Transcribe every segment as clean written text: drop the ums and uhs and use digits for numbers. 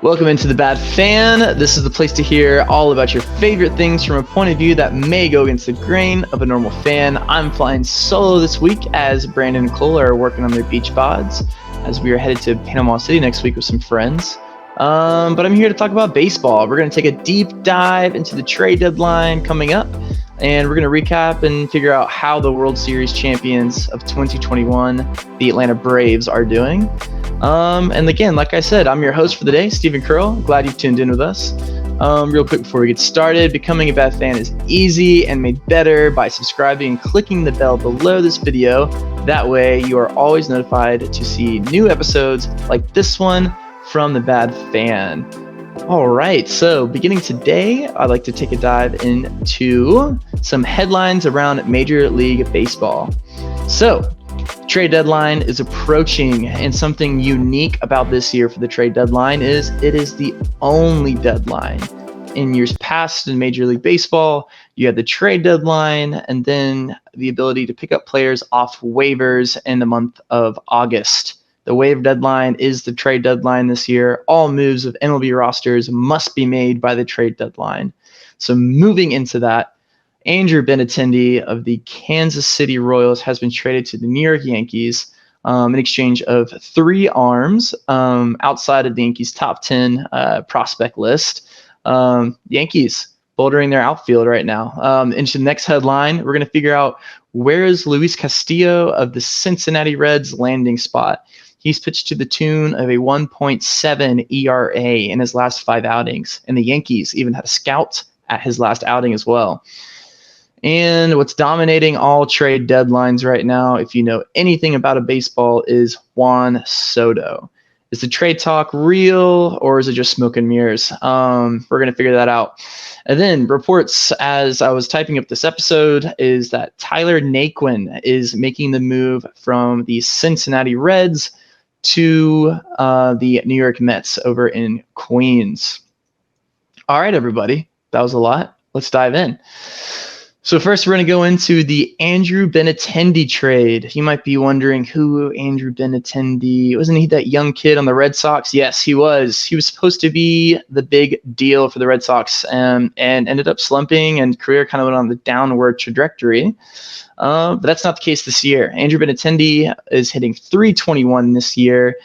Welcome into The Bad Fan. This is the place to hear all about your favorite things from a point of view that may go against the grain of a normal fan. I'm flying solo this week as Brandon and Cole are working on their beach bods as we are headed to Panama City next week with some friends. But I'm here to talk about baseball. We're going to take a deep dive into the trade deadline coming up, and we're going to recap and figure out how the World Series champions of 2021, the Atlanta Braves, are doing. And again, like I said, I'm your host for the day, Stephen Curl. Glad you've tuned in with us. Real quick before we get started, becoming a Bad Fan is easy and made better by subscribing and clicking the bell below this video. That way you are always notified to see new episodes like this one from The Bad Fan. All right, so beginning today, I'd like to take a dive into some headlines around Major League Baseball. So, trade deadline is approaching, and something unique about this year for the trade deadline is it is the only deadline. In years past in Major League Baseball, you had the trade deadline and then the ability to pick up players off waivers in the month of August. The waiver deadline is the trade deadline this year. All moves of MLB rosters must be made by the trade deadline. So moving into that, Andrew Benatendi of the Kansas City Royals has been traded to the New York Yankees in exchange of 3 arms outside of the Yankees' top 10 prospect list. Yankees bouldering their outfield right now. Into the next headline, we're going to figure out where is Luis Castillo of the Cincinnati Reds landing spot. He's pitched to the tune of a 1.7 ERA in his last 5 outings, and the Yankees even had a scout at his last outing as well. And what's dominating all trade deadlines right now, if you know anything about a baseball, is Juan Soto. Is the trade talk real, or is it just smoke and mirrors? We're going to figure that out. And then reports as I was typing up this episode is that Tyler Naquin is making the move from the Cincinnati Reds to the New York Mets over in Queens. All right, everybody. That was a lot. Let's dive in. So first, we're going to go into the Andrew Benatendi trade. You might be wondering who Andrew Benatendi, wasn't he that young kid on the Red Sox? Yes, he was. He was supposed to be the big deal for the Red Sox and ended up slumping, and career kind of went on the downward trajectory. But that's not the case this year. Andrew Benatendi is hitting .321 this year,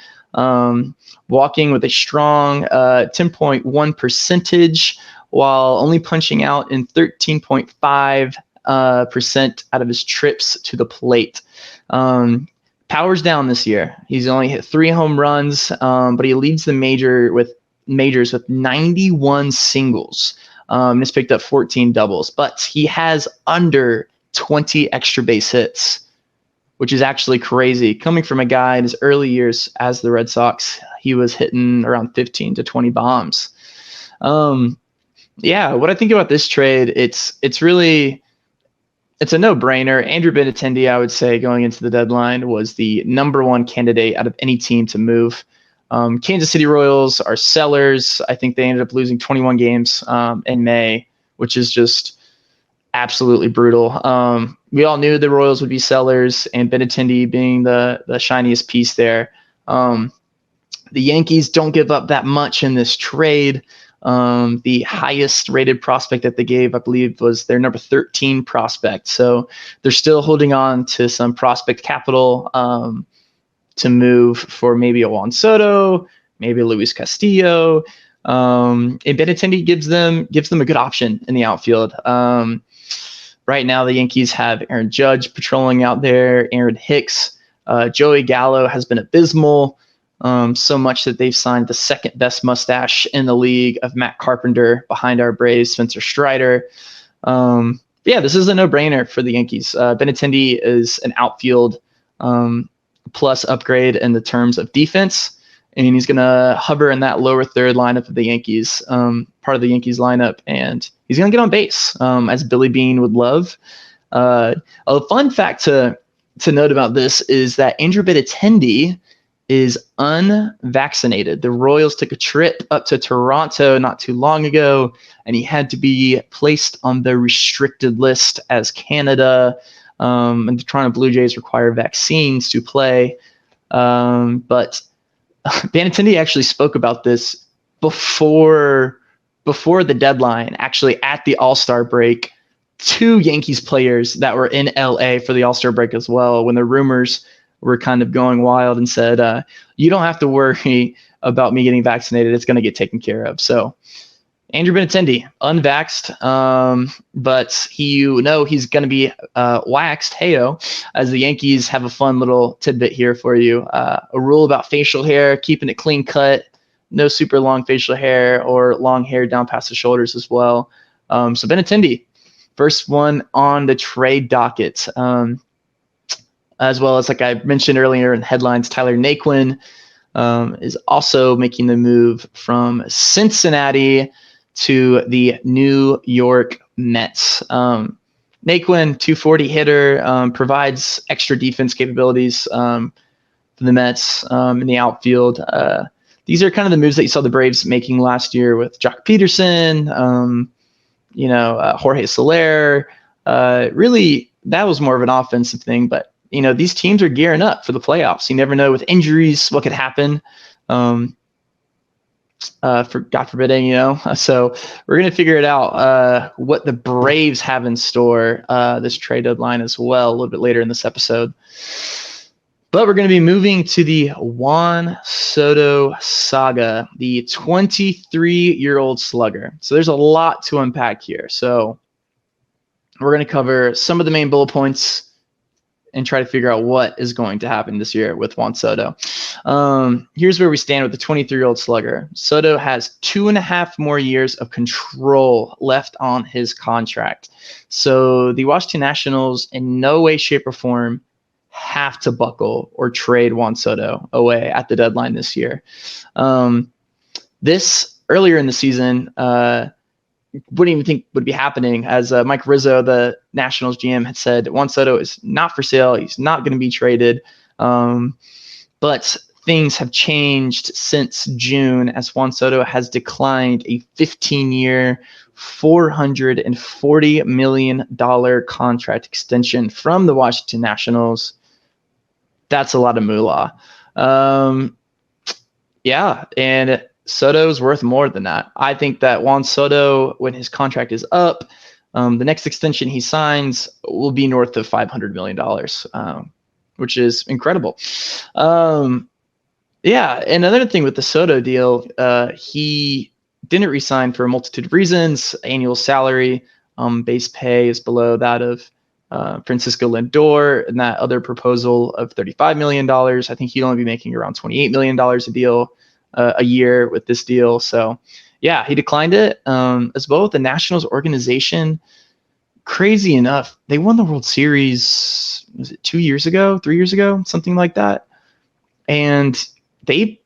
walking with a strong 10.1 percentage, while only punching out in 13.5% out of his trips to the plate. Power's down this year. He's only hit 3 home runs, but he leads the majors with 91 singles. He's picked up 14 doubles, but he has under 20 extra base hits, which is actually crazy. Coming from a guy in his early years as the Red Sox, he was hitting around 15 to 20 bombs. Yeah, what I think about this trade, it's a no-brainer. Andrew Benatendi, I would say, going into the deadline, was the number 1 candidate out of any team to move. Kansas City Royals are sellers. I think they ended up losing 21 games in May, which is just absolutely brutal. We all knew the Royals would be sellers, and Benatendi being the shiniest piece there. The Yankees don't give up that much in this trade. The highest rated prospect that they gave, I believe, was their number 13 prospect. So they're still holding on to some prospect capital to move for maybe a Juan Soto, maybe a Luis Castillo. And Benatendi gives them a good option in the outfield. Right now, the Yankees have Aaron Judge patrolling out there, Aaron Hicks. Joey Gallo has been abysmal. So much that they've signed the second best mustache in the league of Matt Carpenter behind our Braves, Spencer Strider. This is a no-brainer for the Yankees. Benatendi is an outfield plus upgrade in the terms of defense, and he's going to hover in that lower third lineup of the Yankees, part of the Yankees lineup, and he's going to get on base, as Billy Beane would love. A fun fact to note about this is that Andrew Benatendi is unvaccinated. The Royals took a trip up to Toronto not too long ago, and he had to be placed on the restricted list as Canada and the Toronto Blue Jays require vaccines to play. But Benatendi actually spoke about this before the deadline, actually at the All-Star break, 2 Yankees players that were in LA for the All-Star break as well, when the rumors were kind of going wild, and said, you don't have to worry about me getting vaccinated. It's going to get taken care of. So Andrew Benatendi, unvaxxed, but he's going to be waxed, heyo, as the Yankees have a fun little tidbit here for you. A rule about facial hair, keeping it clean cut, no super long facial hair or long hair down past the shoulders as well. So Benatendi, first one on the trade docket. As well as, like I mentioned earlier in headlines, Tyler Naquin is also making the move from Cincinnati to the New York Mets. Naquin, 240 hitter, provides extra defense capabilities for the Mets in the outfield. These are kind of the moves that you saw the Braves making last year with Jock Peterson, Jorge Soler. Really, that was more of an offensive thing, but these teams are gearing up for the playoffs. You never know with injuries what could happen. For God forbidding, So we're going to figure it out what the Braves have in store this trade deadline as well a little bit later in this episode. But we're going to be moving to the Juan Soto saga, the 23-year-old slugger. So there's a lot to unpack here. So we're going to cover some of the main bullet points and try to figure out what is going to happen this year with Juan Soto. Here's where we stand with the 23-year-old slugger. Soto has 2.5 more years of control left on his contract. So the Washington Nationals in no way, shape, or form have to buckle or trade Juan Soto away at the deadline this year. This earlier in the season, wouldn't even think would be happening, as Mike Rizzo, the Nationals GM, had said Juan Soto is not for sale. He's not going to be traded. But things have changed since June, as Juan Soto has declined a 15-year, $440 million contract extension from the Washington Nationals. That's a lot of moolah. And Soto's worth more than that. I think that Juan Soto, when his contract is up, the next extension he signs will be north of $500 million, which is incredible. And another thing with the Soto deal, he didn't resign for a multitude of reasons. Annual salary, base pay is below that of Francisco Lindor, and that other proposal of $35 million. I think he'd only be making around $28 million a year with this deal. So he declined it as well. The Nationals organization, crazy enough, they won the World Series, was it 3 years ago, something like that. And they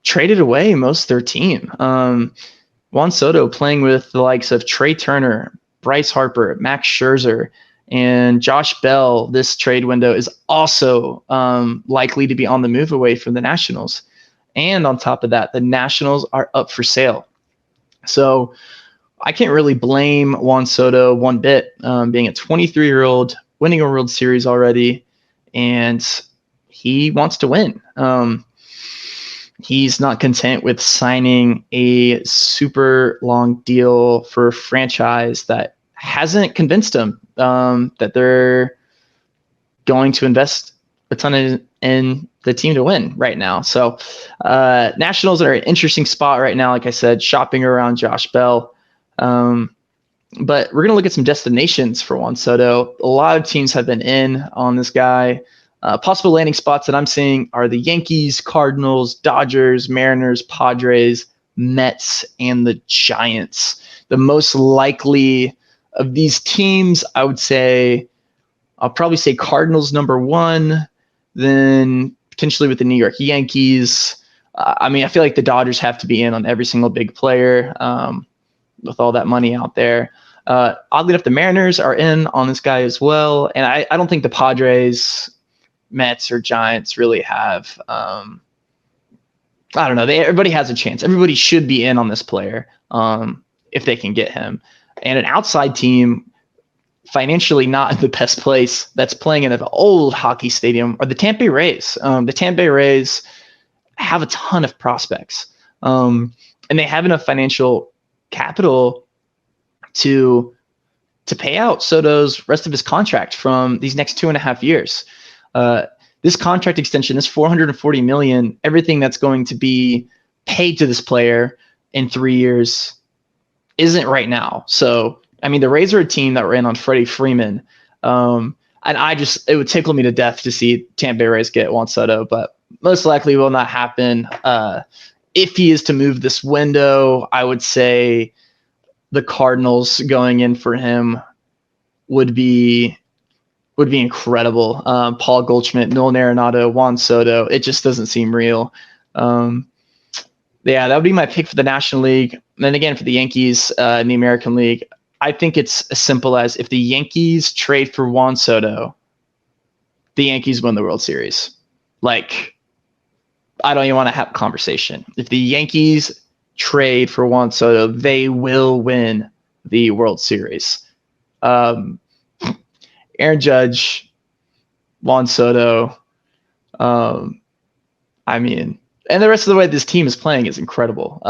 traded away most of their team. Juan Soto playing with the likes of Trey Turner, Bryce Harper, Max Scherzer, and Josh Bell. This trade window is also likely to be on the move away from the Nationals. And on top of that, the Nationals are up for sale. So I can't really blame Juan Soto one bit, being a 23-year-old, winning a World Series already, and he wants to win. He's not content with signing a super long deal for a franchise that hasn't convinced him that they're going to invest a ton in the team to win right now. So Nationals are an interesting spot right now, like I said, shopping around Josh Bell. But we're going to look at some destinations for Juan Soto. A lot of teams have been in on this guy. Possible landing spots that I'm seeing are the Yankees, Cardinals, Dodgers, Mariners, Padres, Mets, and the Giants. The most likely of these teams, I would say, I'll probably say Cardinals number one, then potentially with the New York Yankees. I feel like the Dodgers have to be in on every single big player with all that money out there. Oddly enough, the Mariners are in on this guy as well. And I don't think the Padres, Mets, or Giants really have, I don't know. Everybody has a chance. Everybody should be in on this player if they can get him. And an outside team, financially not in the best place, that's playing in an old hockey stadium, are the Tampa Bay Rays. The Tampa Bay Rays have a ton of prospects. and they have enough financial capital to pay out Soto's rest of his contract from these next 2.5 years. This contract extension, this $440 million, everything that's going to be paid to this player in 3 years isn't right now. So, I mean, the Rays are a team that ran on Freddie Freeman. And it would tickle me to death to see Tampa Bay Rays get Juan Soto, but most likely will not happen. If he is to move this window, I would say the Cardinals going in for him would be incredible. Paul Goldschmidt, Nolan Arenado, Juan Soto. It just doesn't seem real. Yeah, that would be my pick for the National League. And then again, for the Yankees in the American League, I think it's as simple as if the Yankees trade for Juan Soto, the Yankees win the World Series. Like, I don't even want to have a conversation. If the Yankees trade for Juan Soto, they will win the World Series. Aaron Judge, Juan Soto, I mean, and the rest of the way this team is playing is incredible.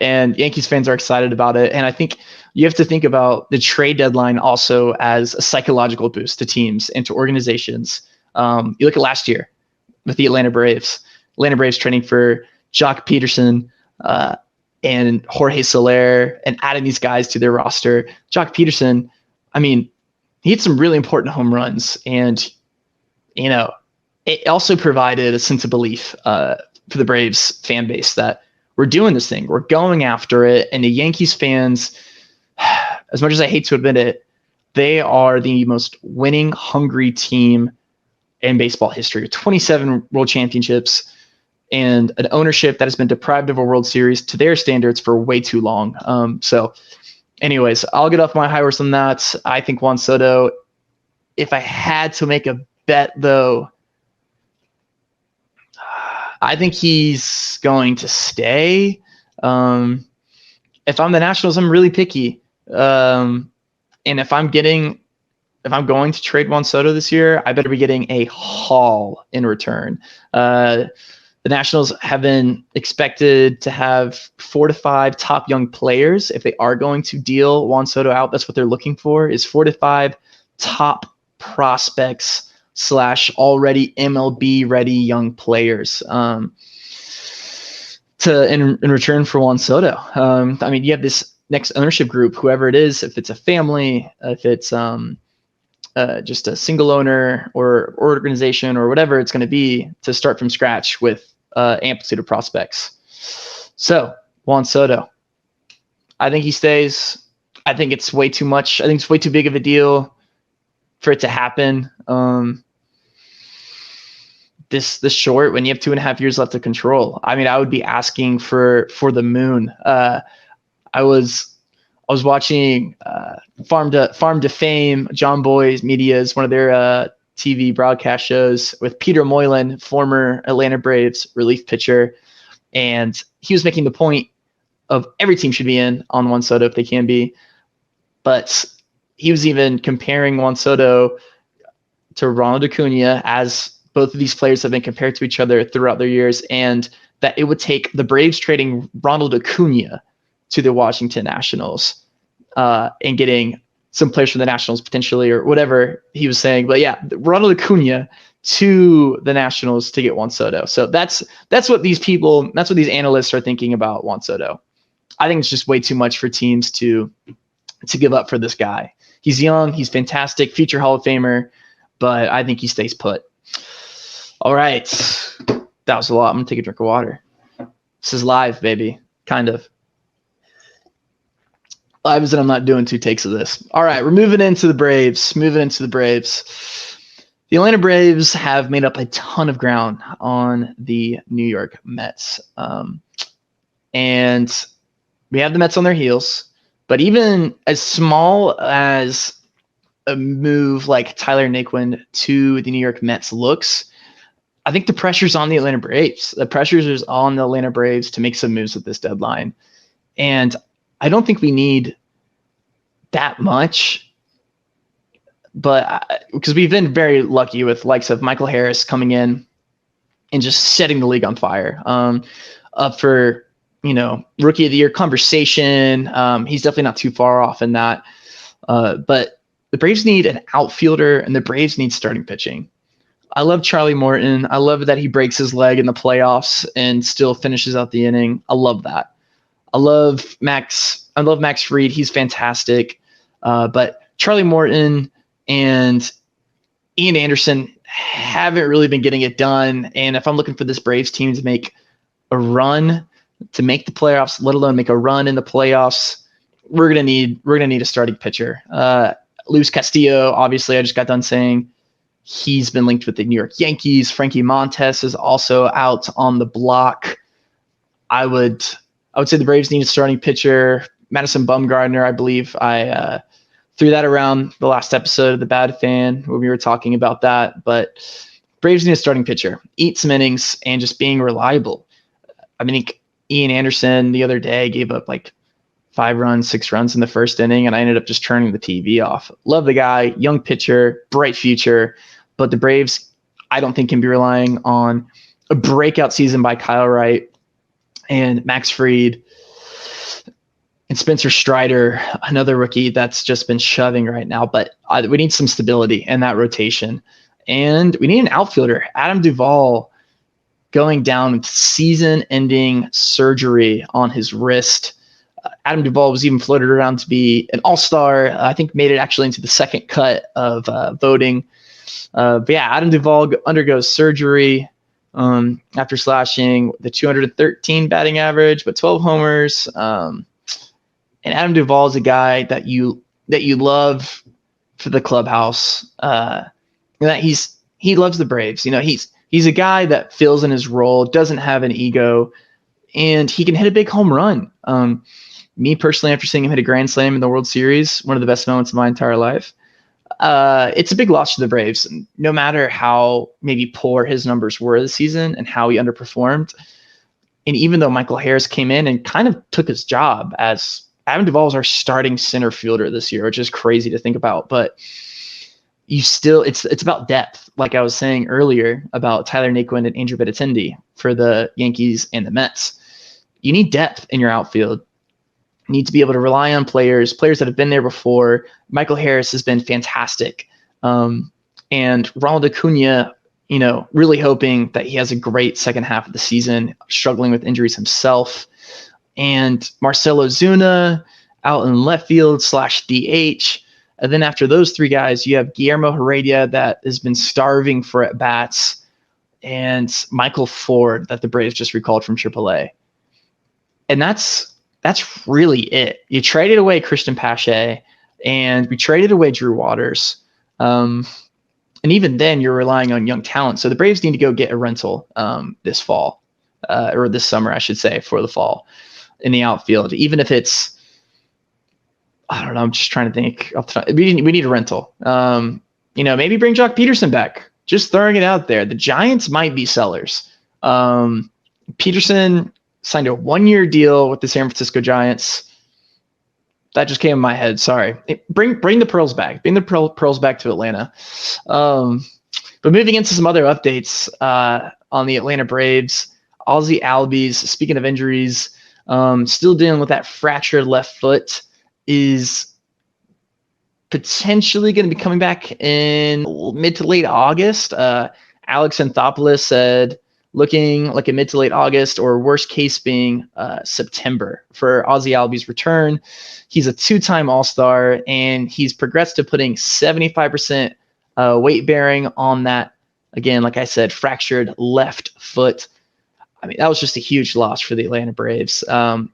And Yankees fans are excited about it. And I think you have to think about the trade deadline also as a psychological boost to teams and to organizations. You look at last year with the Atlanta Braves trading for Jock Peterson and Jorge Soler and adding these guys to their roster. Jock Peterson, I mean, he hit some really important home runs, and it also provided a sense of belief for the Braves fan base that we're doing this thing, we're going after it. And the Yankees fans, as much as I hate to admit it, they are the most winning hungry team in baseball history. 27 world championships and an ownership that has been deprived of a World Series to their standards for way too long. So anyways, I'll get off my high horse on that. I think Juan Soto, if I had to make a bet though, I think he's going to stay. If I'm the Nationals, I'm really picky. And if I'm going to trade Juan Soto this year, I better be getting a haul in return. The Nationals have been expected to have 4 to 5 top young players. If they are going to deal Juan Soto out, that's what they're looking for, is 4 to 5 top prospects / already MLB ready young players in return for Juan Soto. I mean, you have this next ownership group, whoever it is, if it's a family, if it's just a single owner or organization or whatever it's going to be, to start from scratch with amplitude of prospects. So Juan Soto, I think he stays. I think it's way too much. I think it's way too big of a deal for it to happen. This short, when you have 2.5 years left of control. I mean, I would be asking for the moon. I was watching Farm to Fame, John Boy's Media's one of their TV broadcast shows with Peter Moylan, former Atlanta Braves relief pitcher, and he was making the point of every team should be in on Juan Soto if they can be, but he was even comparing Juan Soto to Ronald Acuna, as both of these players have been compared to each other throughout their years, and that it would take the Braves trading Ronald Acuna to the Washington Nationals and getting some players from the Nationals potentially, or whatever he was saying. But yeah, Ronald Acuna to the Nationals to get Juan Soto. So that's what these analysts are thinking about Juan Soto. I think it's just way too much for teams to give up for this guy. He's young, he's fantastic, future Hall of Famer, but I think he stays put. All right. That was a lot. I'm going to take a drink of water. This is live, baby. Kind of. Live as in I'm not doing 2 takes of this. All right. We're moving into the Braves. The Atlanta Braves have made up a ton of ground on the New York Mets. And we have the Mets on their heels. But even as small as a move like Tyler Naquin to the New York Mets looks, I think the pressure's on the Atlanta Braves. The pressure is on the Atlanta Braves to make some moves at this deadline. And I don't think we need that much, but because we've been very lucky with likes of Michael Harris coming in and just setting the league on fire, up for rookie of the year conversation. He's definitely not too far off in that. But the Braves need an outfielder, and the Braves need starting pitching. I love Charlie Morton. I love that he breaks his leg in the playoffs and still finishes out the inning. I love that. I love Max Fried. He's fantastic. But Charlie Morton and Ian Anderson haven't really been getting it done. And if I'm looking for this Braves team to make a run, to make the playoffs, let alone make a run in the playoffs, we're gonna need a starting pitcher. Luis Castillo, obviously, I just got done saying he's been linked with the New York Yankees. Frankie Montes is also out on the block. I would say the Braves need a starting pitcher. Madison Bumgarner, I believe I threw that around the last episode of The Bad Fan when we were talking about that. But Braves need a starting pitcher. Eat some innings and just being reliable. I mean, Ian Anderson the other day gave up like 5 runs, 6 runs in the first inning, and I ended up just turning the TV off. Love the guy, young pitcher, bright future, but the Braves, I don't think, can be relying on a breakout season by Kyle Wright and Max Fried and Spencer Strider, another rookie that's just been shoving right now. But we need some stability in that rotation. And we need an outfielder. Adam Duvall going down with season-ending surgery on his wrist. Adam Duvall was even floated around to be an all-star. I think made it actually into the second cut of voting. But yeah, Adam Duvall undergoes surgery after slashing the 213 batting average, but 12 homers. And Adam Duvall is a guy that you love for the clubhouse. That he loves the Braves. He's a guy that fills in his role, doesn't have an ego, and he can hit a big home run. Me personally, after seeing him hit a grand slam in the World Series, one of the best moments of my entire life, it's a big loss to the Braves. No matter how maybe poor his numbers were this season and how he underperformed, and even though Michael Harris came in and kind of took his job as Adam Duvall was our starting center fielder this year, which is crazy to think about, but it's about depth. Like I was saying earlier about Tyler Naquin and Andrew Benatendi for the Yankees and the Mets. You need depth in your outfield. You need to be able to rely on players that have been there before. Michael Harris has been fantastic. And Ronald Acuna, really hoping that he has a great second half of the season, struggling with injuries himself. And Marcell Ozuna out in left field /DH. And then after those 3 guys, you have Guillermo Heredia that has been starving for at-bats, and Michael Ford that the Braves just recalled from AAA. And that's really it. You traded away Christian Pache, and we traded away Drew Waters. And even then, you're relying on young talent. So the Braves need to go get a rental this fall, or this summer, I should say, for the fall in the outfield. Even if it's, I don't know, I'm just trying to think. We need a rental. Maybe bring Jock Peterson back. Just throwing it out there. The Giants might be sellers. Peterson signed a 1-year deal with the San Francisco Giants. That just came in my head. Sorry. Bring the Pearls back. Bring the Pearls back to Atlanta. But moving into some other updates on the Atlanta Braves, Ozzie Albies, speaking of injuries, still dealing with that fractured left foot, is potentially going to be coming back in mid to late August. Alex Anthopoulos said looking like a mid to late August, or worst case being September for Ozzie Albies' return. He's a 2-time All-Star, and he's progressed to putting 75% weight bearing on that, again, like I said, fractured left foot. I mean, that was just a huge loss for the Atlanta Braves.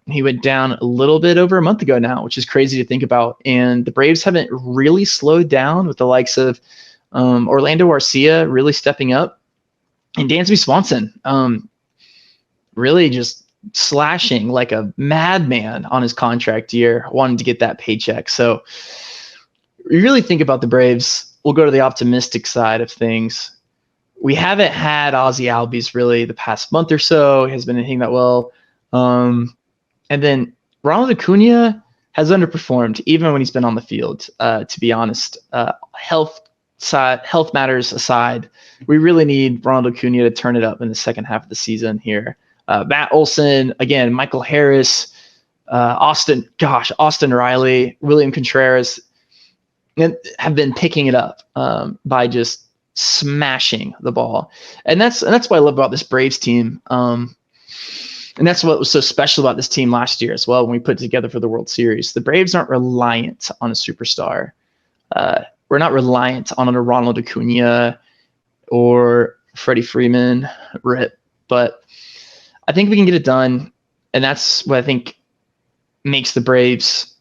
He went down a little bit over a month ago now, which is crazy to think about. And the Braves haven't really slowed down, with the likes of Orlando Arcia really stepping up, and Dansby Swanson really just slashing like a madman on his contract year, wanting to get that paycheck. So you really think about the Braves. We'll go to the optimistic side of things. We haven't had Ozzie Albies really the past month or so. He has been hitting that well. And then Ronald Acuna has underperformed even when he's been on the field, to be honest. Health matters aside, we really need Ronald Acuna to turn it up in the second half of the season here. Matt Olson, again, Michael Harris, Austin Riley, William Contreras have been picking it up by just smashing the ball. And that's what I love about this Braves team. And that's what was so special about this team last year as well when we put it together for the World Series. The Braves aren't reliant on a superstar. We're not reliant on a Ronald Acuna or Freddie Freeman, RIP. But I think we can get it done. And that's what I think makes the Braves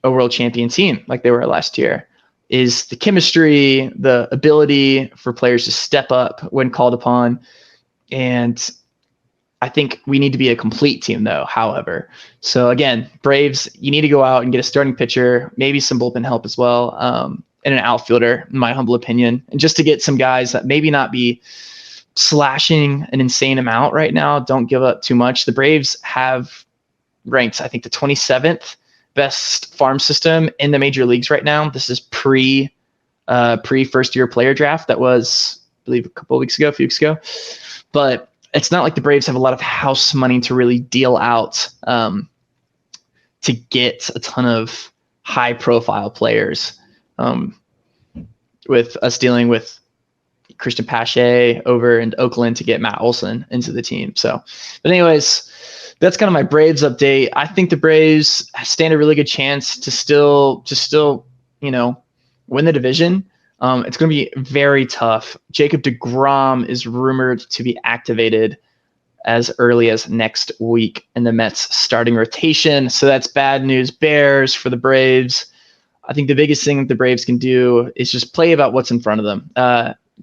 a world champion team like they were last year, is the chemistry, the ability for players to step up when called upon. And I think we need to be a complete team, though, however. So, again, Braves, you need to go out and get a starting pitcher, maybe some bullpen help as well, and an outfielder, in my humble opinion. And just to get some guys that maybe not be slashing an insane amount right now, don't give up too much. The Braves have ranked, I think, the 27th best farm system in the major leagues right now. This is pre first year player draft. That was, I believe, a few weeks ago. But it's not like the Braves have a lot of house money to really deal out to get a ton of high profile players, with us dealing with Christian Pache over in Oakland to get Matt Olson into the team. So, but anyways, that's kind of my Braves update. I think the Braves stand a really good chance to still, win the division. It's going to be very tough. Jacob deGrom is rumored to be activated as early as next week in the Mets starting rotation. So that's bad news bears for the Braves. I think the biggest thing that the Braves can do is just play about what's in front of them.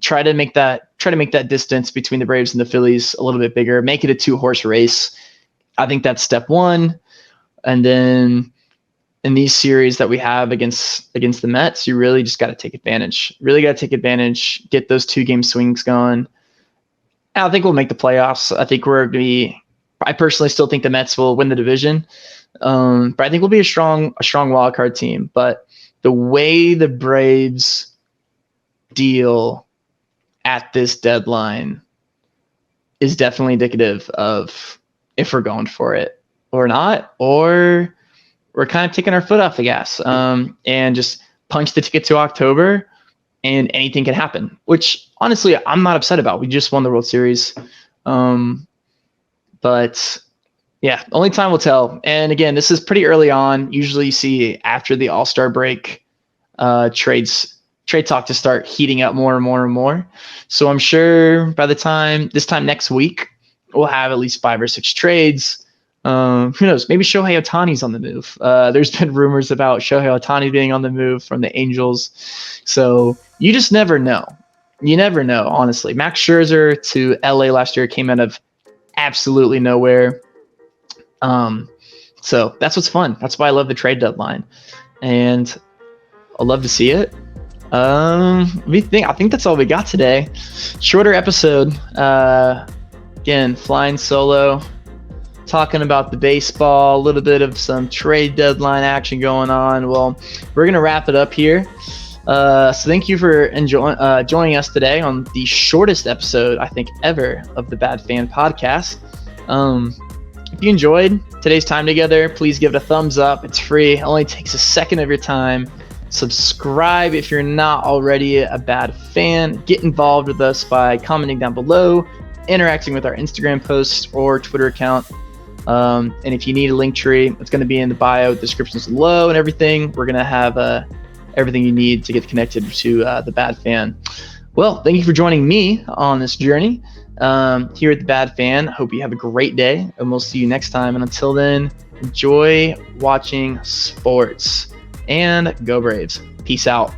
Try to make that distance between the Braves and the Phillies a little bit bigger. Make it a 2-horse race. I think that's step one. And then in these series that we have against the Mets, you really just got to take advantage. Really got to take advantage, get those 2-game swings going. And I think we'll make the playoffs. I think I personally still think the Mets will win the division. But I think we'll be a strong wild card team. But the way the Braves deal at this deadline is definitely indicative of if we're going for it or not, or we're kind of taking our foot off the gas and just punch the ticket to October and anything can happen, which honestly, I'm not upset about. We just won the World Series. But yeah, only time will tell. And again, this is pretty early on. Usually you see after the All-Star break, trade talk to start heating up more and more and more. So I'm sure by this time next week, we'll have at least 5 or 6 trades. Who knows? Maybe Shohei Ohtani's on the move. There's been rumors about Shohei Ohtani being on the move from the Angels. So you just never know. You never know, honestly. Max Scherzer to LA last year came out of absolutely nowhere. So that's what's fun. That's why I love the trade deadline. And I'll love to see it. I think that's all we got today. Shorter episode. Again, flying solo, talking about the baseball, a little bit of some trade deadline action going on. Well, we're going to wrap it up here. So thank you for joining us today on the shortest episode, I think, ever of the Bad Fan Podcast. If you enjoyed today's time together, please give it a thumbs up. It's free. It only takes a second of your time. Subscribe if you're not already a Bad Fan. Get involved with us by commenting down below, interacting with our Instagram posts or Twitter account. And if you need a link tree, it's going to be in the bio, descriptions below, and everything. We're going to have everything you need to get connected to the Bad Fan. Well, thank you for joining me on this journey here at the Bad Fan. Hope you have a great day, and we'll see you next time. And until then, enjoy watching sports, and go Braves. Peace out.